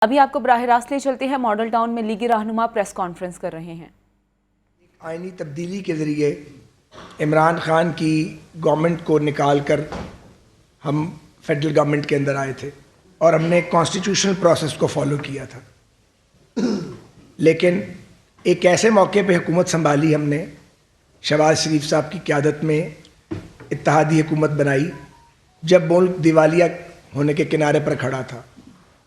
ابھی آپ کو براہ راست لے چلتے ہیں، ماڈل ٹاؤن میں لیگی رہنما پریس کانفرنس کر رہے ہیں۔ آئینی تبدیلی کے ذریعے عمران خان کی گورنمنٹ کو نکال کر ہم فیڈرل گورنمنٹ کے اندر آئے تھے اور ہم نے کانسٹیٹیوشنل پروسیس کو فالو کیا تھا، لیکن ایک ایسے موقع پہ حکومت سنبھالی ہم نے، شہباز شریف صاحب کی قیادت میں اتحادی حکومت بنائی جب ملک دیوالیہ ہونے کے کنارے پر کھڑا تھا،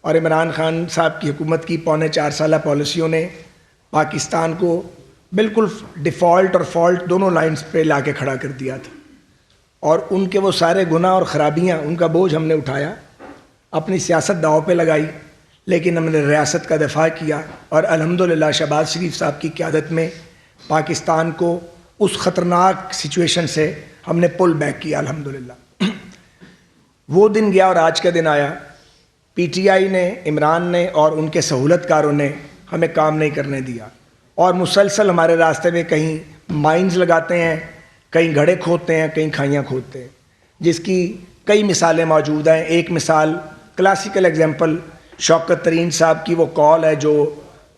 اور عمران خان صاحب کی حکومت کی 4.25 سالہ پالیسیوں نے پاکستان کو بالکل ڈیفالٹ اور فالٹ دونوں لائنز پہ لا کے کھڑا کر دیا تھا، اور ان کے وہ سارے گناہ اور خرابیاں، ان کا بوجھ ہم نے اٹھایا، اپنی سیاست داؤ پہ لگائی، لیکن ہم نے ریاست کا دفاع کیا، اور الحمدللہ شہباز شریف صاحب کی قیادت میں پاکستان کو اس خطرناک سچویشن سے ہم نے پل بیک کیا الحمدللہ۔ وہ دن گیا اور آج کا دن آیا۔ پی ٹی آئی نے، عمران نے اور ان کے سہولت کاروں نے ہمیں کام نہیں کرنے دیا، اور مسلسل ہمارے راستے میں کہیں مائنز لگاتے ہیں، کہیں گھڑے کھودتے ہیں، کہیں کھائیاں کھودتے ہیں، جس کی کئی مثالیں موجود ہیں۔ ایک مثال، کلاسیکل ایگزامپل، شوکت ترین صاحب کی وہ کال ہے جو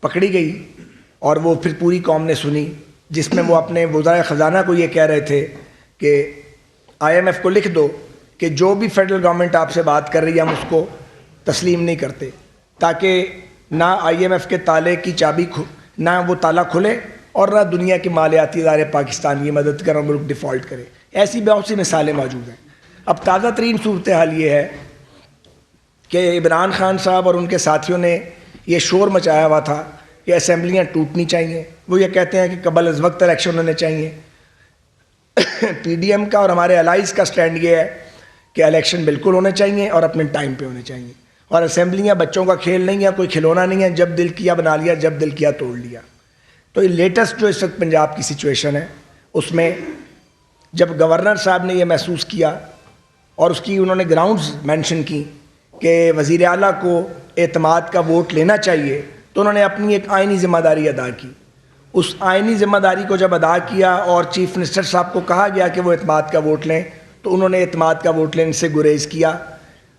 پکڑی گئی اور وہ پھر پوری قوم نے سنی، جس میں وہ اپنے وزرائے خزانہ کو یہ کہہ رہے تھے کہ آئی ایم ایف کو لکھ دو کہ جو بھی فیڈرل گورنمنٹ آپ سے بات کر رہی ہے ہم اس کو تسلیم نہیں کرتے، تاکہ نہ آئی ایم ایف کے تالے کی چابی نہ وہ تالا کھلے اور نہ دنیا کے مالیاتی ادارے پاکستان کی مدد کریں اور ملک ڈیفالٹ کرے۔ ایسی بہت سی مثالیں موجود ہیں۔ اب تازہ ترین صورتحال یہ ہے کہ عمران خان صاحب اور ان کے ساتھیوں نے یہ شور مچایا ہوا تھا کہ اسمبلیاں ٹوٹنی چاہیے، وہ یہ کہتے ہیں کہ قبل از وقت الیکشن ہونے چاہیے۔ پی ڈی ایم کا اور ہمارے الائز کا سٹینڈ یہ ہے کہ الیکشن بالکل ہونے چاہیے اور اپنے ٹائم پہ ہونے چاہیے، اور اسمبلیاں بچوں کا کھیل نہیں ہے، کوئی کھلونا نہیں ہے، جب دل کیا بنا لیا، جب دل کیا توڑ لیا۔ تو یہ لیٹسٹ جو اس وقت پنجاب کی سچویشن ہے، اس میں جب گورنر صاحب نے یہ محسوس کیا اور اس کی انہوں نے گراؤنڈز مینشن کی کہ وزیر اعلیٰ کو اعتماد کا ووٹ لینا چاہیے، تو انہوں نے اپنی ایک آئینی ذمہ داری ادا کی۔ اس آئینی ذمہ داری کو جب ادا کیا اور چیف منسٹر صاحب کو کہا گیا کہ وہ اعتماد کا ووٹ لیں، تو انہوں نے اعتماد کا ووٹ لینے سے گریز کیا،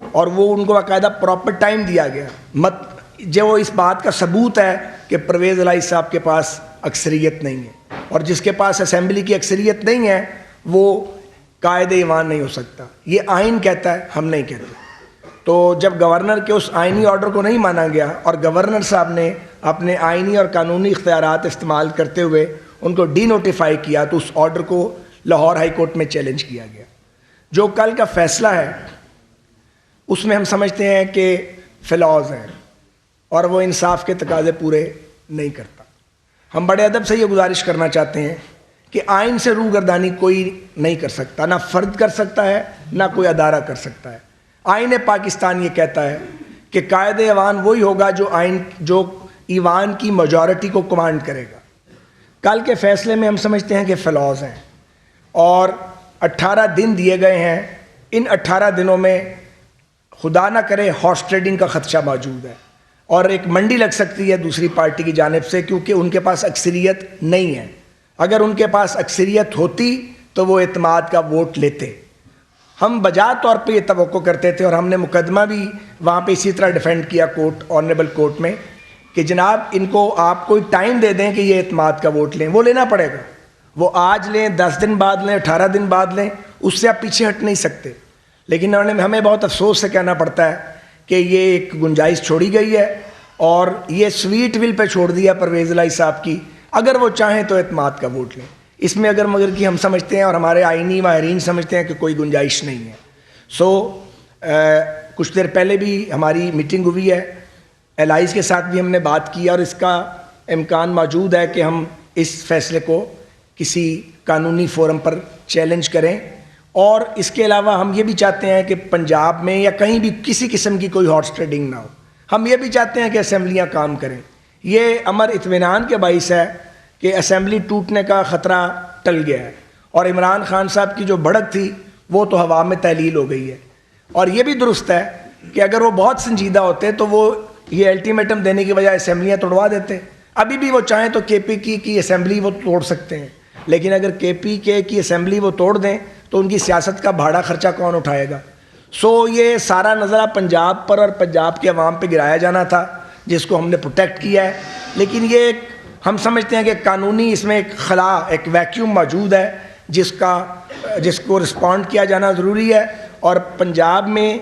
اور وہ ان کو باقاعدہ پراپر ٹائم دیا گیا۔ جو اس بات کا ثبوت ہے کہ پرویز الہی صاحب کے پاس اکثریت نہیں ہے، اور جس کے پاس اسمبلی کی اکثریت نہیں ہے وہ قائد ایوان نہیں ہو سکتا۔ یہ آئین کہتا ہے، ہم نہیں کہتے۔ تو جب گورنر کے اس آئینی آرڈر کو نہیں مانا گیا اور گورنر صاحب نے اپنے آئینی اور قانونی اختیارات استعمال کرتے ہوئے ان کو ڈی نوٹیفائی کیا، تو اس آرڈر کو لاہور ہائی کورٹ میں چیلنج کیا گیا۔ جو کل کا فیصلہ ہے اس میں ہم سمجھتے ہیں کہ فلاز ہیں اور وہ انصاف کے تقاضے پورے نہیں کرتا۔ ہم بڑے ادب سے یہ گزارش کرنا چاہتے ہیں کہ آئین سے روگردانی کوئی نہیں کر سکتا، نہ فرد کر سکتا ہے، نہ کوئی ادارہ کر سکتا ہے۔ آئین پاکستان یہ کہتا ہے کہ قائد ایوان وہی ہوگا جو ایوان کی میجورٹی کو کمانڈ کرے گا۔ کل کے فیصلے میں ہم سمجھتے ہیں کہ فلاز ہیں، اور 18 دن دیے گئے ہیں۔ ان 18 دنوں میں خدا نہ کرے ہارس ٹریڈنگ کا خدشہ موجود ہے، اور ایک منڈی لگ سکتی ہے دوسری پارٹی کی جانب سے، کیونکہ ان کے پاس اکثریت نہیں ہے۔ اگر ان کے پاس اکثریت ہوتی تو وہ اعتماد کا ووٹ لیتے۔ ہم بجا طور پہ یہ توقع کرتے تھے، اور ہم نے مقدمہ بھی وہاں پہ اسی طرح ڈیفینڈ کیا کورٹ، آنریبل کورٹ میں، کہ جناب ان کو آپ کوئی ٹائم دے دیں کہ یہ اعتماد کا ووٹ لیں۔ وہ لینا پڑے گا، وہ آج لیں، 10 دن بعد لیں، 18 دن بعد لیں، اس سے آپ پیچھے ہٹ نہیں سکتے۔ لیکن ہمیں بہت افسوس سے کہنا پڑتا ہے کہ یہ ایک گنجائش چھوڑی گئی ہے، اور یہ سویٹ ول پہ چھوڑ دیا پرویز الہی صاحب کی، اگر وہ چاہیں تو اعتماد کا ووٹ لیں۔ اس میں اگر مگر کی ہم سمجھتے ہیں اور ہمارے آئینی ماہرین سمجھتے ہیں کہ کوئی گنجائش نہیں ہے۔ کچھ دیر پہلے بھی ہماری میٹنگ ہوئی ہے، الائز کے ساتھ بھی ہم نے بات کی، اور اس کا امکان موجود ہے کہ ہم اس فیصلے کو کسی قانونی فورم پر چیلنج کریں۔ اور اس کے علاوہ ہم یہ بھی چاہتے ہیں کہ پنجاب میں یا کہیں بھی کسی قسم کی کوئی ہارس ٹریڈنگ نہ ہو۔ ہم یہ بھی چاہتے ہیں کہ اسمبلیاں کام کریں۔ یہ امر اطمینان کے باعث ہے کہ اسمبلی ٹوٹنے کا خطرہ ٹل گیا ہے، اور عمران خان صاحب کی جو بھڑک تھی وہ تو ہوا میں تحلیل ہو گئی ہے۔ اور یہ بھی درست ہے کہ اگر وہ بہت سنجیدہ ہوتے تو وہ یہ الٹیمیٹم دینے کی بجائے اسمبلیاں توڑوا دیتے۔ ابھی بھی وہ چاہیں تو کے پی کی اسمبلی وہ توڑ سکتے ہیں، لیکن اگر کے پی کے کی اسمبلی وہ توڑ دیں تو ان کی سیاست کا بھاڑا خرچہ کون اٹھائے گا؟ یہ سارا نظرہ پنجاب پر اور پنجاب کے عوام پہ گرایا جانا تھا، جس کو ہم نے پروٹیکٹ کیا ہے. لیکن یہ ایک ہم سمجھتے ہیں کہ قانونی اس میں ایک خلا, ایک ویکیوم موجود ہے جس کو رسپونڈ کیا جانا ضروری ہے. اور پنجاب میں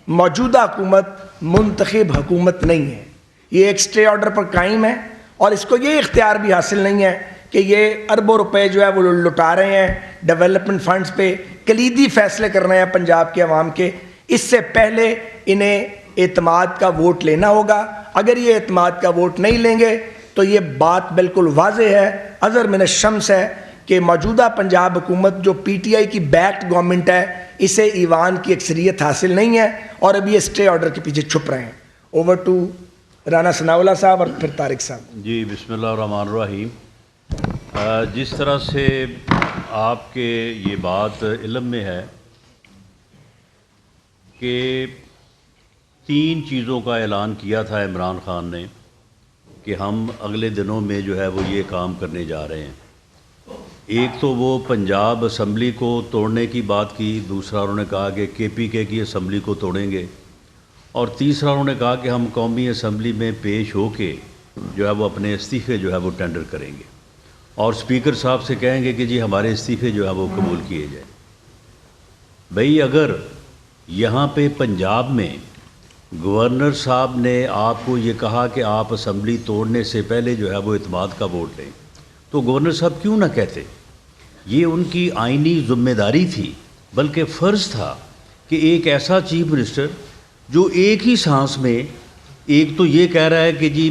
موجودہ حکومت منتخب حکومت نہیں ہے, یہ ایک اسٹے آرڈر پر قائم ہے, اور اس کو یہ اختیار بھی حاصل نہیں ہے کہ یہ اربوں روپے جو ہے وہ لٹا رہے ہیں ڈیولپمنٹ فنڈز پہ, کلیدی فیصلے کر رہے ہیں پنجاب کے عوام کے. اس سے پہلے انہیں اعتماد کا ووٹ لینا ہوگا. اگر یہ اعتماد کا ووٹ نہیں لیں گے تو یہ بات بالکل واضح ہے, اظہر من الشمس ہے, کہ موجودہ پنجاب حکومت جو پی ٹی آئی کی بیکڈ گورنمنٹ ہے, اسے ایوان کی اکثریت حاصل نہیں ہے, اور ابھی یہ اسٹے آرڈر کے پیچھے چھپ رہے ہیں. اوور ٹو رانا ثناءاللہ صاحب اور پھر طارق صاحب. جی بسم اللہ الرحمن الرحیم. جس طرح سے آپ کے یہ بات علم میں ہے کہ 3 چیزوں کا اعلان کیا تھا عمران خان نے کہ ہم اگلے دنوں میں جو ہے وہ یہ کام کرنے جا رہے ہیں. ایک تو وہ پنجاب اسمبلی کو توڑنے کی بات کی, دوسرا انہوں نے کہا کہ کے پی کے کی اسمبلی کو توڑیں گے, اور تیسرا انہوں نے کہا کہ ہم قومی اسمبلی میں پیش ہو کے جو ہے وہ اپنے استعفے جو ہے وہ ٹینڈر کریں گے, اور اسپیکر صاحب سے کہیں گے کہ جی ہمارے استعفے جو ہے وہ قبول کیے جائیں. بھئی اگر یہاں پہ پنجاب میں گورنر صاحب نے آپ کو یہ کہا کہ آپ اسمبلی توڑنے سے پہلے جو ہے وہ اعتماد کا ووٹ لیں, تو گورنر صاحب کیوں نہ کہتے؟ یہ ان کی آئینی ذمہ داری تھی, بلکہ فرض تھا کہ ایک ایسا چیف منسٹر جو ایک ہی سانس میں ایک تو یہ کہہ رہا ہے کہ جی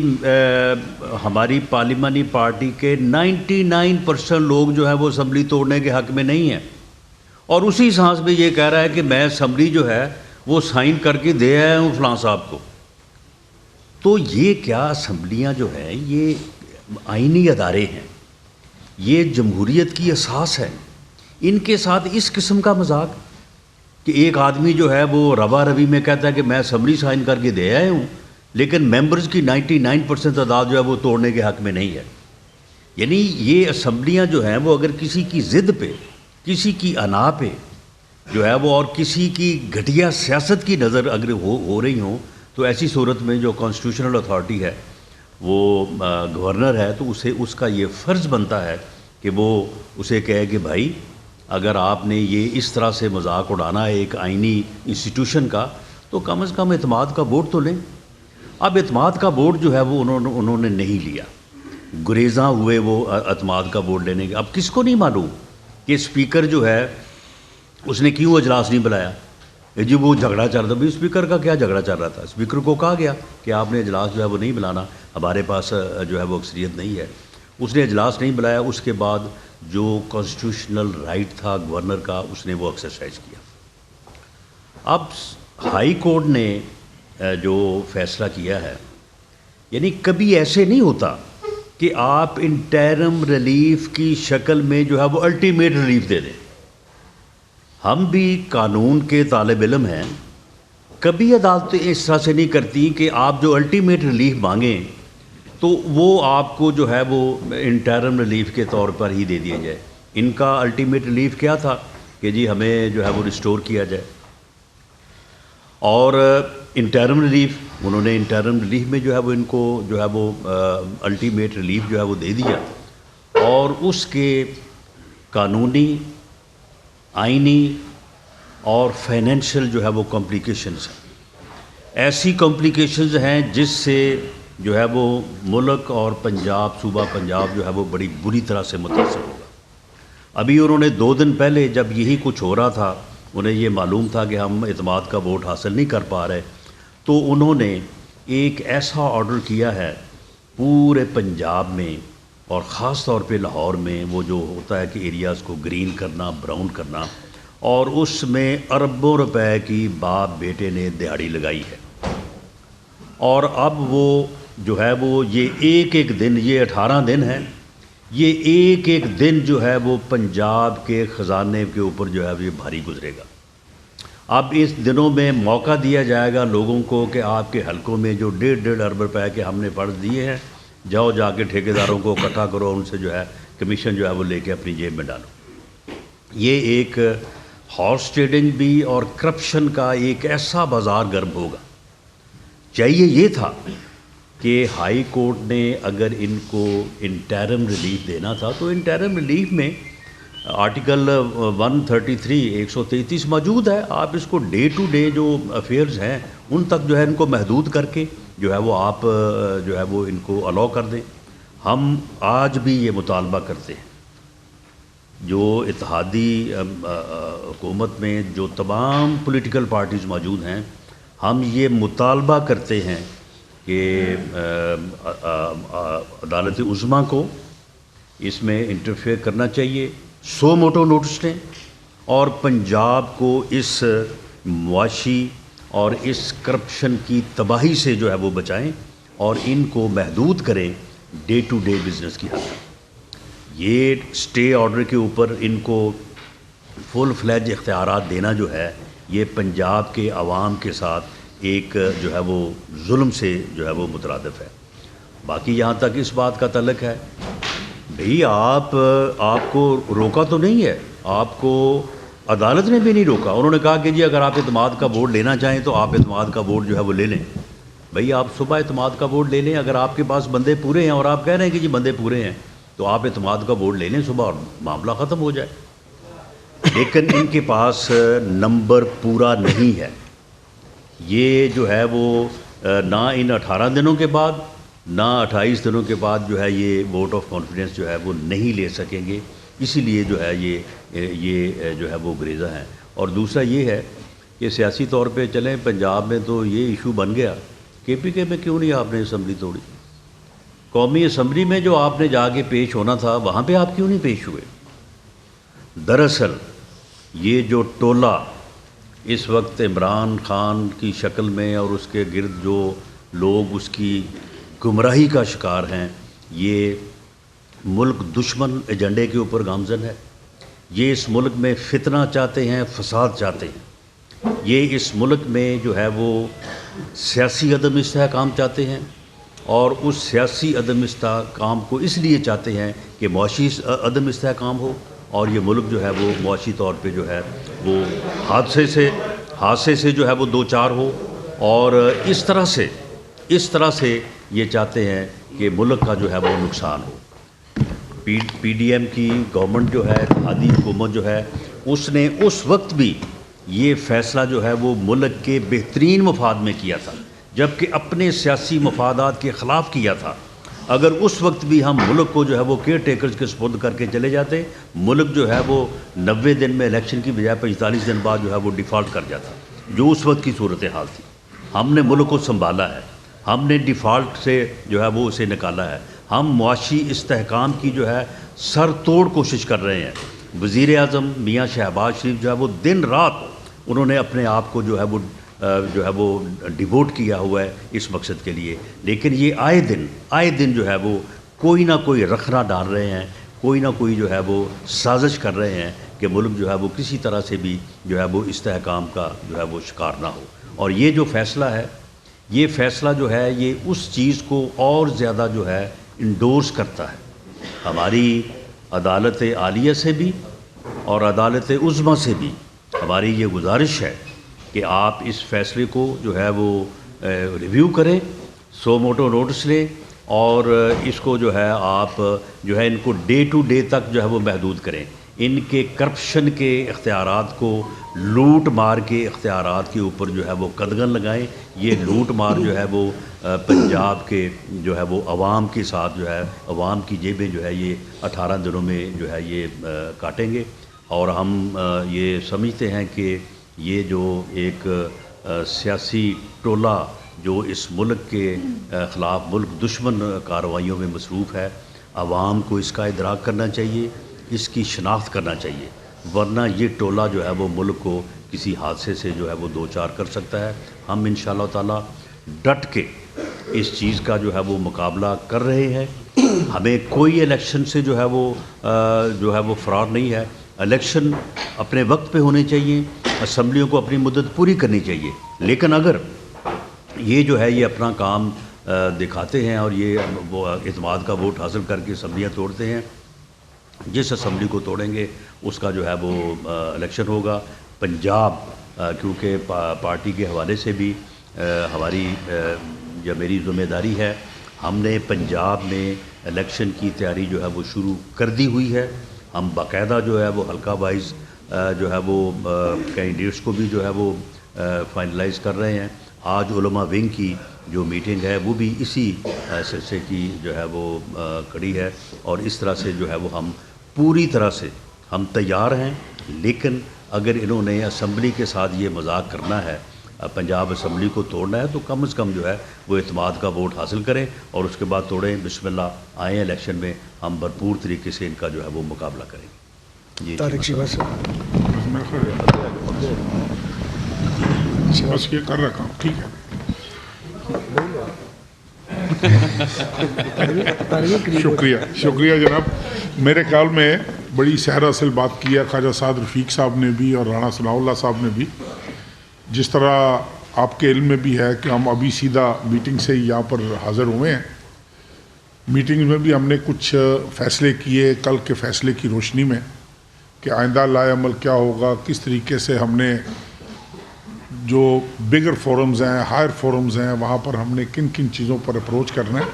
ہماری پارلیمانی پارٹی کے 99% لوگ جو ہے وہ اسمبلی توڑنے کے حق میں نہیں ہیں, اور اسی سانس میں یہ کہہ رہا ہے کہ میں اسمبلی جو ہے وہ سائن کر کے دے آیا ہوں فلاں صاحب کو. تو یہ کیا اسمبلیاں جو ہیں یہ آئینی ادارے ہیں, یہ جمہوریت کی اساس ہے, ان کے ساتھ اس قسم کا مذاق کہ ایک آدمی جو ہے وہ روا روی میں کہتا ہے کہ میں اسمبلی سائن کر کے دے آیا ہوں, لیکن ممبرز کی 99% تعداد جو ہے وہ توڑنے کے حق میں نہیں ہے. یعنی یہ اسمبلیاں جو ہیں وہ اگر کسی کی ضد پہ, کسی کی انا پہ جو ہے وہ, اور کسی کی گھٹیا سیاست کی نظر اگر ہو رہی ہوں, تو ایسی صورت میں جو کانسٹیٹیوشنل اتھارٹی ہے وہ گورنر ہے, تو اس کا یہ فرض بنتا ہے کہ وہ اسے کہے کہ بھائی اگر آپ نے یہ اس طرح سے مذاق اڑانا ہے ایک آئینی انسٹیٹیوشن کا, تو کم از کم اعتماد کا ووٹ تو لیں. اب اعتماد کا ووٹ جو ہے وہ انہوں نے نہیں لیا, گریزاں ہوئے وہ اعتماد کا ووٹ لینے کے. اب کس کو نہیں معلوم کہ اسپیکر جو ہے اس نے کیوں اجلاس نہیں بلایا؟ جی وہ جھگڑا چل رہا تھا. اسپیکر کا کیا جھگڑا چل رہا تھا؟ اسپیکر کو کہا گیا کہ آپ نے اجلاس جو ہے وہ نہیں بلانا, ہمارے پاس جو ہے وہ اکثریت نہیں ہے. اس نے اجلاس نہیں بلایا, اس کے بعد جو کانسٹیٹیوشنل رائٹ تھا گورنر کا اس نے وہ ایکسرسائز کیا. اب ہائی کورٹ نے جو فیصلہ کیا ہے, یعنی کبھی ایسے نہیں ہوتا کہ آپ انٹرم ریلیف کی شکل میں جو ہے وہ الٹیمیٹ ریلیف دے دیں. ہم بھی قانون کے طالب علم ہیں, کبھی عدالتیں اس طرح سے نہیں کرتی کہ آپ جو الٹیمیٹ ریلیف مانگیں تو وہ آپ کو جو ہے وہ انٹرم ریلیف کے طور پر ہی دے دیا جائے. ان کا الٹیمیٹ ریلیف کیا تھا کہ جی ہمیں جو ہے وہ ریسٹور کیا جائے, اور انٹرم ریلیف انہوں نے انٹرم ریلیف میں جو ہے وہ ان کو جو ہے وہ الٹیمیٹ ریلیف جو ہے وہ دے دیا, اور اس کے قانونی, آئینی اور فائنینشیل جو ہے وہ کمپلیکیشنز ہیں. ایسی کمپلیکیشنز ہیں جس سے جو ہے وہ ملک اور پنجاب, صوبہ پنجاب جو ہے وہ بڑی بری طرح سے متاثر ہوگا. ابھی انہوں نے 2 دن پہلے جب یہی کچھ ہو رہا تھا, انہیں یہ معلوم تھا کہ ہم اعتماد کا ووٹ حاصل نہیں کر پا رہے, تو انہوں نے ایک ایسا آرڈر کیا ہے پورے پنجاب میں اور خاص طور پہ لاہور میں, وہ جو ہوتا ہے کہ ایریاز کو گرین کرنا, براؤن کرنا, اور اس میں اربوں روپے کی باپ بیٹے نے دہاڑی لگائی ہے. اور اب وہ جو ہے وہ یہ ایک دن, یہ 18 دن ہے, یہ ایک دن جو ہے وہ پنجاب کے خزانے کے اوپر جو ہے وہ یہ بھاری گزرے گا. اب اس دنوں میں موقع دیا جائے گا لوگوں کو کہ آپ کے حلقوں میں جو 1.5 ارب روپے کے ہم نے فرض دیے ہیں, جاؤ جا کے ٹھیکیداروں کو اکٹھا کرو, ان سے جو ہے کمیشن جو ہے وہ لے کے اپنی جیب میں ڈالو. یہ ایک ہارس ٹریڈنگ بھی اور کرپشن کا ایک ایسا بازار گرم ہوگا. چاہیے یہ تھا کہ ہائی کورٹ نے اگر ان کو انٹرم ریلیف دینا تھا تو انٹرم ریلیف میں آرٹیکل 133 133 موجود ہے. آپ اس کو ڈے ٹو ڈے جو افیئرز ہیں ان تک جو ہے ان کو محدود کر کے جو ہے وہ آپ جو ہے وہ ان کو الاؤ کر دیں. ہم آج بھی یہ مطالبہ کرتے ہیں, جو اتحادی حکومت میں جو تمام پولیٹیکل پارٹیز موجود ہیں, ہم یہ مطالبہ کرتے ہیں کہ عدالت عظمیٰ کو اس میں انٹرفیئر کرنا چاہیے, سو موٹو نوٹس لیں اور پنجاب کو اس معاشی اور اس کرپشن کی تباہی سے جو ہے وہ بچائیں اور ان کو محدود کریں ڈے ٹو ڈے بزنس کی حد تک. یہ اسٹے آرڈر کے اوپر ان کو فل فلیج اختیارات دینا جو ہے یہ پنجاب کے عوام کے ساتھ ایک جو ہے وہ ظلم سے جو ہے وہ مترادف ہے. باقی یہاں تک اس بات کا تعلق ہے, بھئی آپ کو روکا تو نہیں ہے, آپ کو عدالت نے بھی نہیں روکا. انہوں نے کہا کہ جی اگر آپ اعتماد کا ووٹ لینا چاہیں تو آپ اعتماد کا ووٹ جو ہے وہ لے لیں. بھئی آپ صبح اعتماد کا ووٹ لے لیں, اگر آپ کے پاس بندے پورے ہیں اور آپ کہہ رہے ہیں کہ جی بندے پورے ہیں تو آپ اعتماد کا ووٹ لے لیں صبح اور معاملہ ختم ہو جائے. لیکن ان کے پاس نمبر پورا نہیں ہے. یہ جو ہے وہ نہ ان 18 دنوں کے بعد نہ 28 دنوں کے بعد جو ہے یہ ووٹ آف کانفیڈنس جو ہے وہ نہیں لے سکیں گے. اسی لیے جو ہے یہ جو ہے وہ گریزہ ہیں. اور دوسرا یہ ہے کہ سیاسی طور پہ چلیں پنجاب میں تو یہ ایشو بن گیا, کے پی کے میں کیوں نہیں آپ نے اسمبلی توڑی؟ قومی اسمبلی میں جو آپ نے جا کے پیش ہونا تھا وہاں پہ آپ کیوں نہیں پیش ہوئے؟ دراصل یہ جو ٹولہ اس وقت عمران خان کی شکل میں اور اس کے گرد جو لوگ اس کی گمراہی کا شکار ہیں, یہ ملک دشمن ایجنڈے کے اوپر گامزن ہے. یہ اس ملک میں فتنہ چاہتے ہیں, فساد چاہتے ہیں. یہ اس ملک میں جو ہے وہ سیاسی عدم استحکام چاہتے ہیں, اور اس سیاسی عدم استحکام کو اس لیے چاہتے ہیں کہ معاشی عدم استحکام ہو اور یہ ملک جو ہے وہ معاشی طور پہ جو ہے وہ حادثے سے جو ہے وہ دو چار ہو, اور اس طرح سے یہ چاہتے ہیں کہ ملک کا جو ہے وہ نقصان ہو. پی ڈی ایم کی گورنمنٹ جو ہے, اتحادی حکومت جو ہے, اس نے اس وقت بھی یہ فیصلہ جو ہے وہ ملک کے بہترین مفاد میں کیا تھا, جبکہ اپنے سیاسی مفادات کے خلاف کیا تھا. اگر اس وقت بھی ہم ملک کو جو ہے وہ کیئر ٹیکرز کے سپرد کر کے چلے جاتے, ملک جو ہے وہ 90 دن میں الیکشن کی بجائے 45 دن بعد جو ہے وہ ڈیفالٹ کر جاتا, جو اس وقت کی صورتحال تھی. ہم نے ملک کو سنبھالا ہے, ہم نے ڈیفالٹ سے جو ہے وہ اسے نکالا ہے. ہم معاشی استحکام کی جو ہے سر توڑ کوشش کر رہے ہیں. وزیر اعظم میاں شہباز شریف جو ہے وہ دن رات انہوں نے اپنے آپ کو جو ہے وہ ڈیووٹ کیا ہوا ہے اس مقصد کے لیے. لیکن یہ آئے دن جو ہے وہ کوئی نہ کوئی رخنہ ڈال رہے ہیں, کوئی نہ کوئی جو ہے وہ سازش کر رہے ہیں کہ ملک جو ہے وہ کسی طرح سے بھی جو ہے وہ استحکام کا جو ہے وہ شکار نہ ہو. اور یہ جو فیصلہ ہے, یہ فیصلہ جو ہے یہ اس چیز کو اور زیادہ جو ہے انڈورس کرتا ہے. ہماری عدالت عالیہ سے بھی اور عدالت عظمیٰ سے بھی ہماری یہ گزارش ہے کہ آپ اس فیصلے کو جو ہے وہ ریویو کریں, سو موٹو نوٹس لیں, اور اس کو جو ہے آپ جو ہے ان کو ڈے ٹو ڈے تک جو ہے وہ محدود کریں. ان کے کرپشن کے اختیارات کو لوٹ مار کے اختیارات کے اوپر جو ہے وہ قدغن لگائیں. یہ لوٹ مار جو ہے وہ پنجاب کے جو ہے وہ عوام کے ساتھ جو ہے عوام کی جیبیں جو ہے یہ 18 دنوں میں جو ہے یہ کاٹیں گے. اور ہم یہ سمجھتے ہیں کہ یہ جو ایک سیاسی ٹولہ جو اس ملک کے خلاف ملک دشمن کارروائیوں میں مصروف ہے, عوام کو اس کا ادراک کرنا چاہیے, اس کی شناخت کرنا چاہیے, ورنہ یہ ٹولہ جو ہے وہ ملک کو کسی حادثے سے جو ہے وہ دو چار کر سکتا ہے. ہم انشاءاللہ تعالی ڈٹ کے اس چیز کا جو ہے وہ مقابلہ کر رہے ہیں. ہمیں کوئی الیکشن سے جو ہے وہ فرار نہیں ہے. الیکشن اپنے وقت پہ ہونے چاہیے, اسمبلیوں کو اپنی مدت پوری کرنی چاہیے. لیکن اگر یہ جو ہے یہ اپنا کام دکھاتے ہیں اور یہ وہ اعتماد کا ووٹ حاصل کر کے اسمبلیاں توڑتے ہیں, جس اسمبلی کو توڑیں گے اس کا جو ہے وہ الیکشن ہوگا. پنجاب کیونکہ پارٹی کے حوالے سے بھی ہماری یا میری ذمہ داری ہے ہم نے پنجاب میں الیکشن کی تیاری جو ہے وہ شروع کر دی ہوئی ہے. ہم باقاعدہ جو ہے وہ حلقہ وائز جو ہے وہ کینڈیڈیٹس کو بھی جو ہے وہ فائنلائز کر رہے ہیں. آج علماء ونگ کی جو میٹنگ ہے وہ بھی اسی سلسلے کی جو ہے وہ کڑی ہے, اور اس طرح سے جو ہے وہ ہم پوری طرح سے ہم تیار ہیں. لیکن اگر انہوں نے اسمبلی کے ساتھ یہ مذاق کرنا ہے, پنجاب اسمبلی کو توڑنا ہے, تو کم از کم جو ہے وہ اعتماد کا ووٹ حاصل کریں اور اس کے بعد توڑیں. بسم اللہ آئیں الیکشن میں, ہم بھرپور طریقے سے ان کا جو ہے وہ مقابلہ کریں گے. طارق شیبہ صاحب بس یہ کر رکھا ہوں, ٹھیک ہے. شکریہ جناب. میرے خیال میں بڑی سحر اصل بات کی ہے خواجہ سعد رفیق صاحب نے بھی اور رانا ثناء اللہ صاحب نے بھی. جس طرح آپ کے علم میں بھی ہے کہ ہم ابھی سیدھا میٹنگ سے ہی یہاں پر حاضر ہوئے ہیں. میٹنگ میں بھی ہم نے کچھ فیصلے کیے کل کے فیصلے کی روشنی میں کہ آئندہ لائے عمل کیا ہوگا, کس طریقے سے ہم نے جو بگر فورمز ہیں, ہائر فورمز ہیں, وہاں پر ہم نے کن کن چیزوں پر اپروچ کرنا ہے.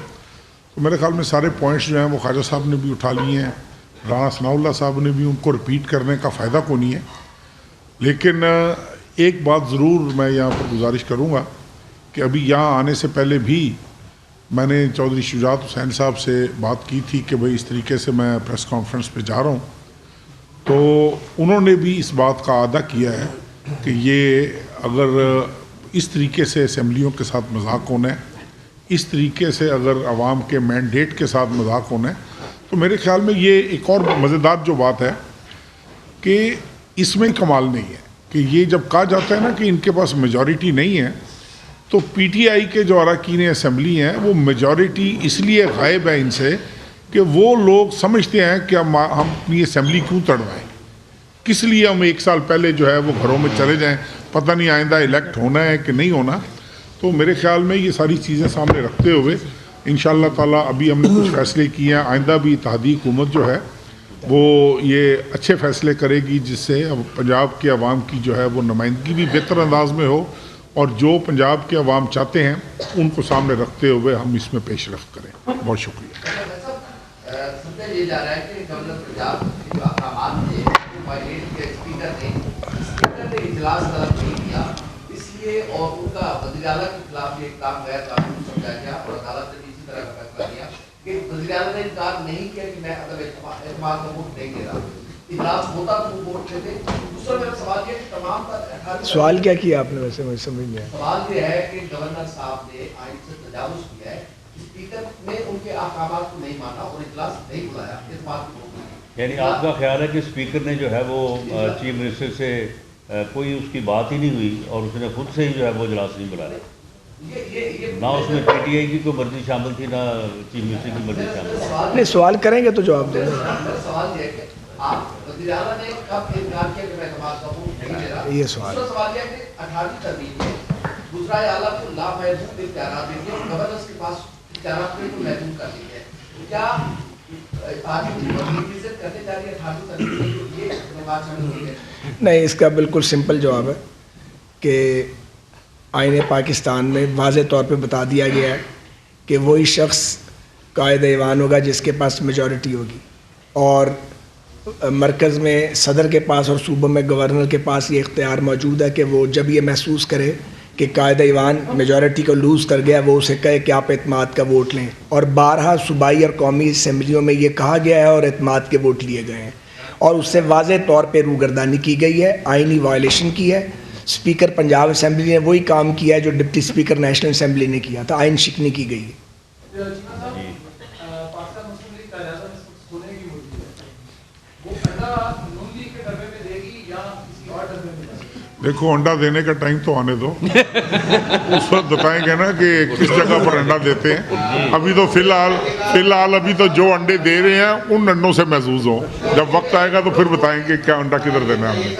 تو میرے خیال میں سارے پوائنٹس جو ہیں وہ خواجہ صاحب نے بھی اٹھا لیے ہیں, رانا ثناء اللہ صاحب نے بھی, ان کو رپیٹ کرنے کا فائدہ کو نہیں ہے. لیکن ایک بات ضرور میں یہاں پر گزارش کروں گا کہ ابھی یہاں آنے سے پہلے بھی میں نے چودھری شجاعت حسین صاحب سے بات کی تھی کہ بھئی اس طریقے سے میں پریس کانفرنس پہ جا رہا ہوں, تو انہوں نے بھی اس بات کا اعادہ کیا ہے کہ یہ اگر اس طریقے سے اسمبلیوں کے ساتھ مذاق ہونا ہے, اس طریقے سے اگر عوام کے مینڈیٹ کے ساتھ مذاق ہونا ہے, تو میرے خیال میں یہ ایک اور مزیدار جو بات ہے کہ اس میں کمال نہیں ہے کہ یہ جب کہا جاتا ہے نا کہ ان کے پاس میجورٹی نہیں ہے, تو پی ٹی آئی کے جو اراکین اسمبلی ہیں وہ میجورٹی اس لیے غائب ہے ان سے کہ وہ لوگ سمجھتے ہیں کہ ہم اپنی اسمبلی کیوں تڑوائیں, کس لیے ہم ایک سال پہلے جو ہے وہ گھروں میں چلے جائیں, پتہ نہیں آئندہ الیکٹ ہونا ہے کہ نہیں ہونا. تو میرے خیال میں یہ ساری چیزیں سامنے رکھتے ہوئے انشاءاللہ تعالیٰ ابھی ہم نے کچھ فیصلے کیے ہیں, آئندہ بھی اتحادی حکومت جو ہے وہ یہ اچھے فیصلے کرے گی جس سے پنجاب کے عوام کی جو ہے وہ نمائندگی بھی بہتر انداز میں ہو, اور جو پنجاب کے عوام چاہتے ہیں ان کو سامنے رکھتے ہوئے ہم اس میں پیش رفت کریں. بہت شکریہ. یہ جا رہا ہے کہ گورنر پنجاب کے احکامات نے اسپیکر نے اجلاس طلب نہیں کیا, اس لیے اور ان کا وزیر اعلیٰ کے خلاف یہ اقدام غیر قانونی سمجھا گیا, اور عدالت نے اسی طرح کا فیصلہ کیا کہ وزیر اعلیٰ نے انکار نہیں کیا کہ میں عدم اعتماد کا ووٹ نہیں دے رہا. اجلاس ہوتا تو وہ ووٹ دیتے. دوسرا میرا سوال یہ کہ تمام سوال کیا آپ نے, ویسے مجھے سمجھ نہیں آیا. سوال یہ ہے کہ گورنر صاحب نے آئین سے تجاوز کیا ہے, اسپیکر نے ان کے احکامات کو نہیں مانا اور اجلاس نہیں بلایا, اس بات کو. یعنی آپ کا خیال ہے کہ اسپیکر نے جو ہے وہ چیف منسٹر سے کوئی اس کی بات ہی نہیں ہوئی اور اس نے خود سے ہی جو ہے وہ اجلاس نہیں بلایا, نہ اس میں پی ٹی آئی کی کوئی مرضی شامل تھی نہ چیف منسٹر کی مرضی شامل تھی. نہیں, سوال کریں گے تو جواب دیں. سوال یہ ہے کہ آپ وزیر اعلیٰ نے کب انکار کیا کہ میں اعتماد کا ووٹ نہیں دے رہا. یہ سوال دوسرا سوال یہ ہے کہ 18ویں ترمیم ہے, دوسرا اعلیٰ کو لامحدود اختیارات دیتے ہیں, گورنر کے پاس اختیارات کو محدود کر دی ہے. کیا نہیں, اس کا بالکل سمپل جواب ہے کہ آئین پاکستان میں واضح طور پہ بتا دیا گیا ہے کہ وہی شخص قائد ایوان ہوگا جس کے پاس میجورٹی ہوگی, اور مرکز میں صدر کے پاس اور صوبوں میں گورنر کے پاس یہ اختیار موجود ہے کہ وہ جب یہ محسوس کرے کہ قائد ایوان میجورٹی کو لوز کر گیا, وہ اسے کہے کہ آپ اعتماد کا ووٹ لیں. اور بارہا صوبائی اور قومی اسمبلیوں میں یہ کہا گیا ہے اور اعتماد کے ووٹ لیے گئے ہیں, اور اس سے واضح طور پہ روگردانی کی گئی ہے, آئینی وائلیشن کی ہے. اسپیکر پنجاب اسمبلی نے وہی کام کیا ہے جو ڈپٹی اسپیکر نیشنل اسمبلی نے کیا تھا, آئین شکنی کی گئی ہے. دیکھو انڈا دینے کا ٹائم تو آنے دو, اس وقت بتائیں گے نا کہ کس جگہ پر انڈا دیتے ہیں. ابھی تو فی الحال ابھی تو جو انڈے دے رہے ہیں ان انڈوں سے محظوظ ہوں, جب وقت آئے گا تو پھر بتائیں گے کیا انڈا کدھر دینا ہے ہمیں.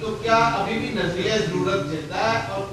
تو کیا ابھی بھی نظریہ ضرورت زندہ ہے اور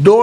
2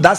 10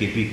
KPK